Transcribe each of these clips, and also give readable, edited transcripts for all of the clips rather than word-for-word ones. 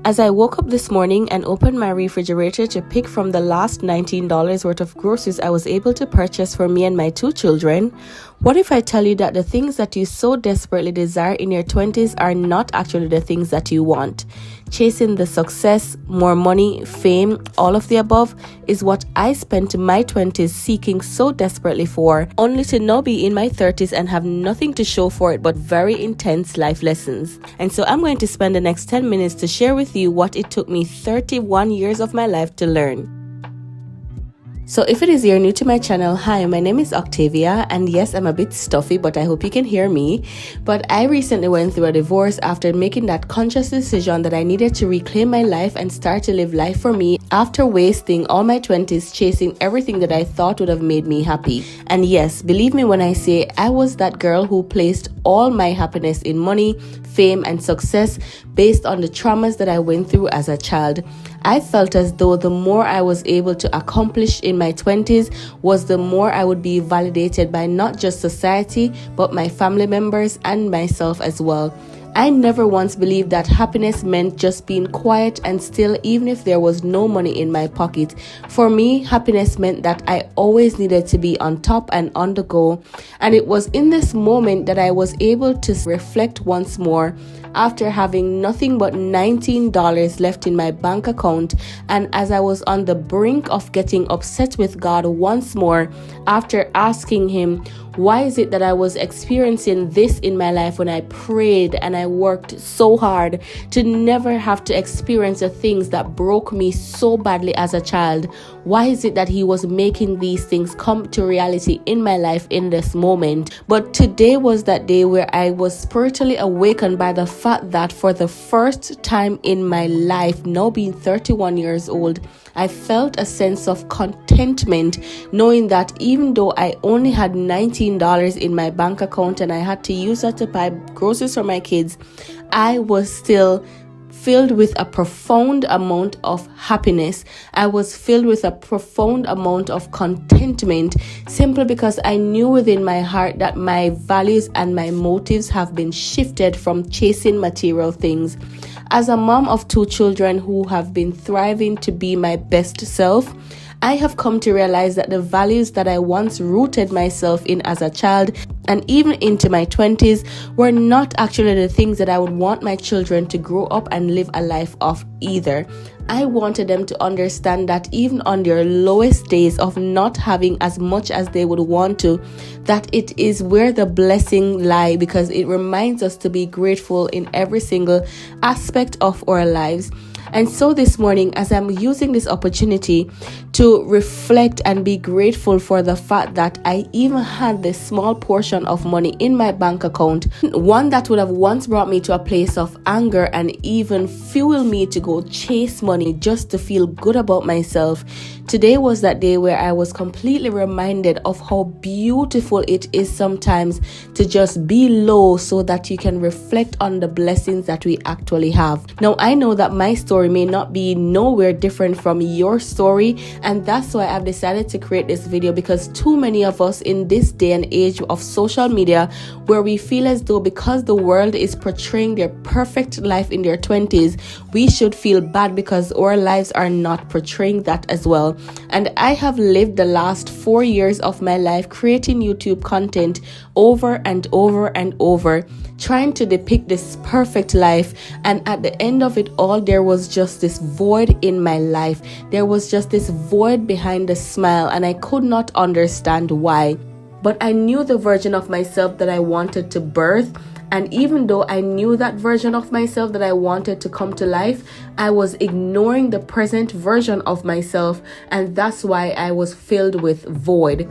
As I woke up this morning and opened my refrigerator to pick from the last $19 worth of groceries I was able to purchase for me and my 2 children, what if I tell you that the things that you so desperately desire in your 20s are not actually the things that you want? Chasing the success, more money, fame, all of the above is what I spent my 20s seeking so desperately for, only to now be in my 30s and have nothing to show for it but very intense life lessons. And so I'm going to spend the next 10 minutes to share with you what it took me 31 years of my life to learn. So if it is you're new to my channel, hi, my name is Octavia, and yes, I'm a bit stuffy, but I hope you can hear me. But I recently went through a divorce after making that conscious decision that I needed to reclaim my life and start to live life for me after wasting all my 20s chasing everything that I thought would have made me happy. And yes, believe me when I say I was that girl who placed all my happiness in money, fame, and success based on the traumas that I went through as a child. I felt as though the more I was able to accomplish in my 20s was the more I would be validated by not just society, but my family members and myself as well. I never once believed that happiness meant just being quiet and still, even if there was no money in my pocket. For me, happiness meant that I always needed to be on top and on the go. And it was in this moment that I was able to reflect once more after having nothing but $19 left in my bank account, and as I was on the brink of getting upset with God once more after asking Him, why is it that I was experiencing this in my life when I prayed and I worked so hard to never have to experience the things that broke me so badly as a child? Why is it that He was making these things come to reality in my life in this moment? But today was that day where I was spiritually awakened by the fact that for the first time in my life, now being 31 years old, I felt a sense of contentment knowing that even though I only had $19 in my bank account and I had to use that to buy groceries for my kids, I was still filled with a profound amount of happiness. I was filled with a profound amount of contentment simply because I knew within my heart that my values and my motives have been shifted from chasing material things. As a mom of 2 children who have been thriving to be my best self, I have come to realize that the values that I once rooted myself in as a child and even into my 20s were not actually the things that I would want my children to grow up and live a life of either. I wanted them to understand that even on their lowest days of not having as much as they would want to, that it is where the blessing lies, because it reminds us to be grateful in every single aspect of our lives. And so this morning, as I'm using this opportunity to reflect and be grateful for the fact that I even had this small portion of money in my bank account, one that would have once brought me to a place of anger and even fuel me to go chase money just to feel good about myself. Today was that day where I was completely reminded of how beautiful it is sometimes to just be low so that you can reflect on the blessings that we actually have. Now, I know that my story may not be nowhere different from your story, and that's why I've decided to create this video, because too many of us in this day and age of social media, where we feel as though because the world is portraying their perfect life in their 20s, we should feel bad because our lives are not portraying that as well. And I have lived the last 4 years of my life creating YouTube content over and over and over, trying to depict this perfect life, and at the end of it all, there was just this void in my life. There was just this void behind the smile, and I could not understand why. But I knew the version of myself that I wanted to birth, and even though I knew that version of myself that I wanted to come to life, I was ignoring the present version of myself, and that's why I was filled with void.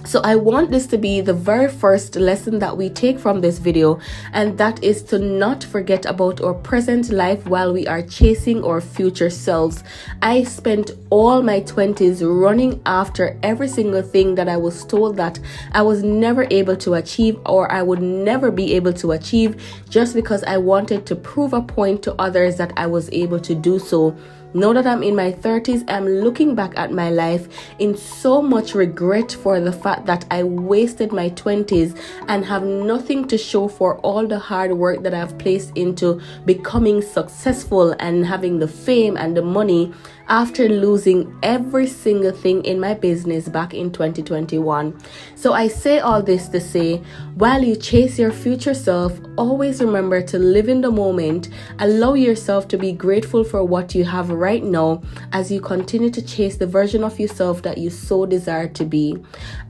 So I want this to be the very first lesson that we take from this video, and that is to not forget about our present life while we are chasing our future selves. I spent all my 20s running after every single thing that I was told that I was never able to achieve, or I would never be able to achieve, just because I wanted to prove a point to others that I was able to do so. Now that I'm in my 30s, I'm looking back at my life in so much regret for the fact fact that I wasted my 20s and have nothing to show for all the hard work that I've placed into becoming successful and having the fame and the money after losing every single thing in my business back in 2021. So I say all this to say, while you chase your future self, always remember to live in the moment. Allow yourself to be grateful for what you have right now as you continue to chase the version of yourself that you so desire to be.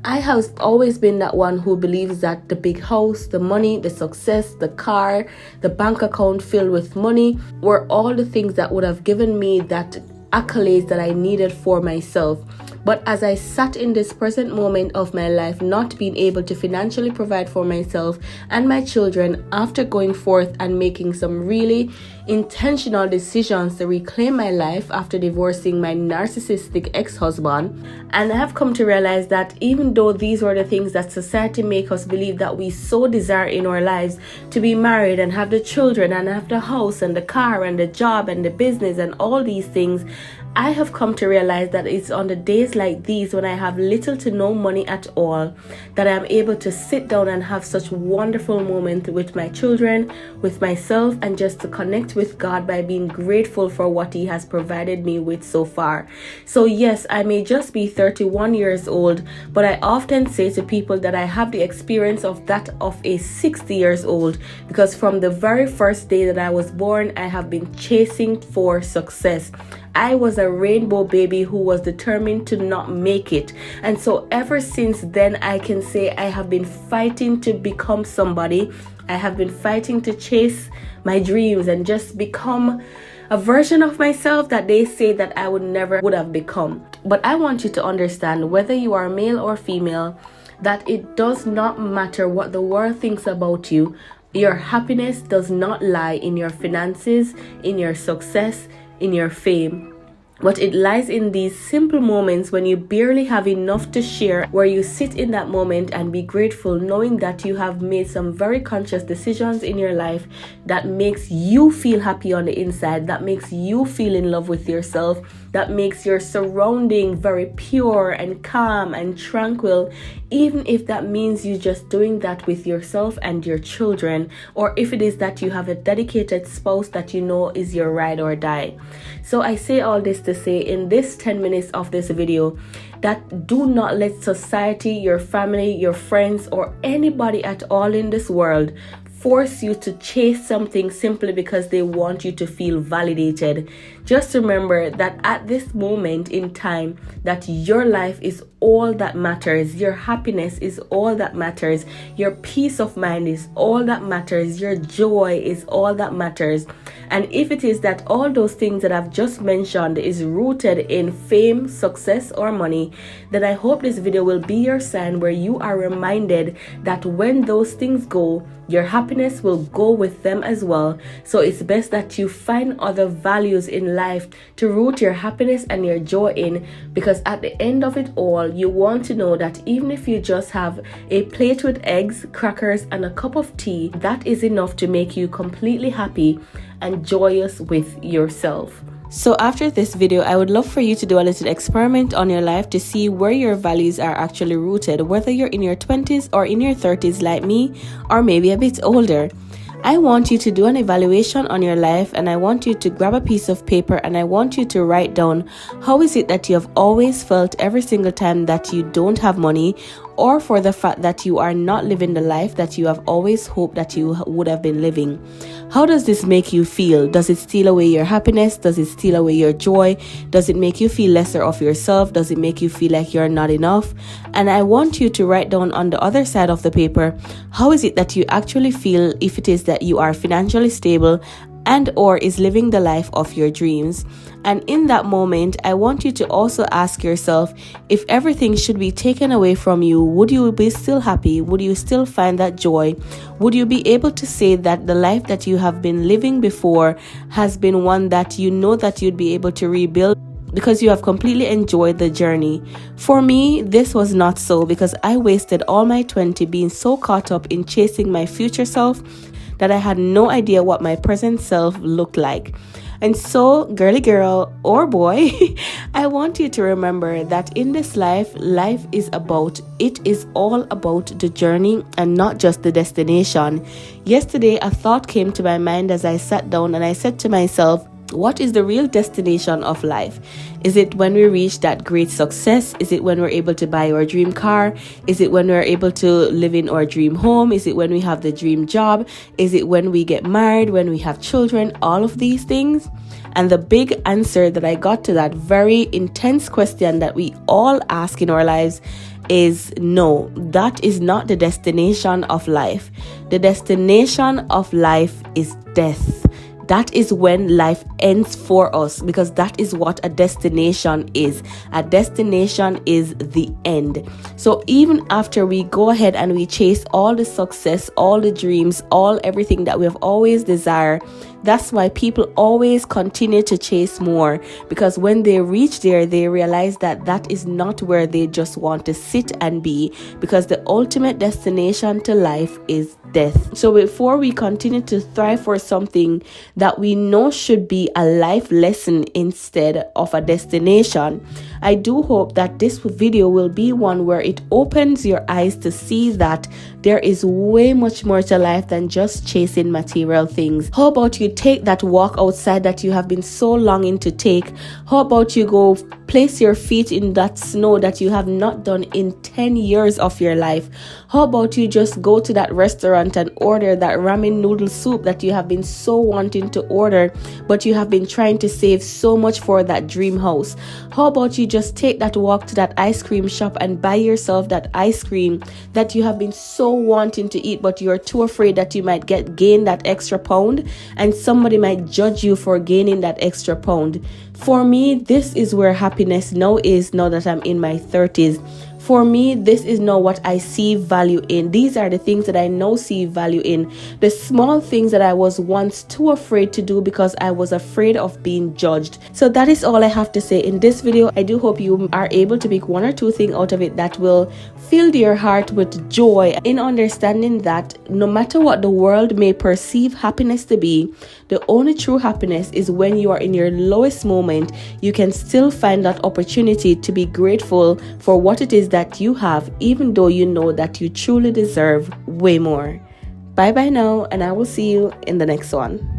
I have always been that one who believes that the big house, the money, the success, the car, the bank account filled with money were all the things that would have given me that accolades that I needed for myself. But as I sat in this present moment of my life, not being able to financially provide for myself and my children after going forth and making some really intentional decisions to reclaim my life after divorcing my narcissistic ex-husband, and I have come to realize that even though these were the things that society make us believe that we so desire in our lives, to be married and have the children and have the house and the car and the job and the business and all these things, I have come to realize that it's on the days like these when I have little to no money at all that I am able to sit down and have such wonderful moments with my children, with myself, and just to connect with God by being grateful for what He has provided me with so far. So yes, I may just be 31 years old, but I often say to people that I have the experience of that of a 60 years old, because from the very first day that I was born, I have been chasing for success. I was a rainbow baby who was determined to not make it. And so ever since then, I can say I have been fighting to become somebody. I have been fighting to chase my dreams and just become a version of myself that they say that I would have become. But I want you to understand, whether you are male or female, that it does not matter what the world thinks about you. Your happiness does not lie in your finances, in your success, in your fame, but it lies in these simple moments when you barely have enough to share, where you sit in that moment and be grateful, knowing that you have made some very conscious decisions in your life that makes you feel happy on the inside, that makes you feel in love with yourself, that makes your surrounding very pure and calm and tranquil, even if that means you just doing that with yourself and your children, or if it is that you have a dedicated spouse that you know is your ride or die. So I say all this to say, in this 10 minutes of this video, that do not let society, your family, your friends, or anybody at all in this world force you to chase something simply because they want you to feel validated. Just remember that at this moment in time, that your life is all that matters. Your happiness is all that matters. Your peace of mind is all that matters. Your joy is all that matters. And if it is that all those things that I've just mentioned is rooted in fame, success, or money, then I hope this video will be your sign where you are reminded that when those things go, your happiness will go with them as well. So it's best that you find other values in life to root your happiness and your joy in, because at the end of it all, you want to know that even if you just have a plate with eggs, crackers, and a cup of tea, that is enough to make you completely happy and joyous with yourself. So after this video, I would love for you to do a little experiment on your life to see where your values are actually rooted, whether you're in your 20s or in your 30s like me, or maybe a bit older. I want you to do an evaluation on your life, and I want you to grab a piece of paper and I want you to write down, how is it that you have always felt every single time that you don't have money, or for the fact that you are not living the life that you have always hoped that you would have been living. How does this make you feel? Does it steal away your happiness? Does it steal away your joy? Does it make you feel lesser of yourself? Does it make you feel like you're not enough? And I want you to write down on the other side of the paper, how is it that you actually feel if it is that you are financially stable and or is living the life of your dreams. And in that moment, I want you to also ask yourself, if everything should be taken away from you, would you be still happy? Would you still find that joy? Would you be able to say that the life that you have been living before has been one that you know that you'd be able to rebuild because you have completely enjoyed the journey? For me, this was not so, because I wasted all my 20 being so caught up in chasing my future self that I had no idea what my present self looked like. And so, girly girl or boy, I want you to remember that in this life, it is all about the journey and not just the destination. Yesterday, a thought came to my mind as I sat down and I said to myself, what is the real destination of life? Is it when we reach that great success? Is it when we're able to buy our dream car? Is it when we're able to live in our dream home? Is it when we have the dream job? Is it when we get married, when we have children? All of these things. And the big answer that I got to that very intense question that we all ask in our lives is no, that is not the destination of life. The destination of life is death. That is when life ends for us, because that is what a destination is. A destination is the end. So even after we go ahead and we chase all the success, all the dreams, everything that we have always desired, that's why people always continue to chase more, because when they reach there, they realize that that is not where they just want to sit and be, because the ultimate destination to life is death. So before we continue to thrive for something that we know should be a life lesson instead of a destination, I do hope that this video will be one where it opens your eyes to see that there is way much more to life than just chasing material things. How about you take that walk outside that you have been so longing to take? How about you go place your feet in that snow that you have not done in 10 years of your life? How about you just go to that restaurant and order that ramen noodle soup that you have been so wanting to order, but you have been trying to save so much for that dream house? How about you just take that walk to that ice cream shop and buy yourself that ice cream that you have been so wanting to eat, but you're too afraid that you might gain that extra pound and somebody might judge you for gaining that extra pound? For me, this is where happiness now that I'm in my 30s. For me, this is now what I see value in. These are the things that I now see value in. The small things that I was once too afraid to do because I was afraid of being judged. So that is all I have to say in this video. I do hope you are able to pick one or two things out of it that will fill your heart with joy in understanding that no matter what the world may perceive happiness to be, the only true happiness is when you are in your lowest moment. You can still find that opportunity to be grateful for what it is that you have, even though you know that you truly deserve way more. Bye bye now, and I will see you in the next one.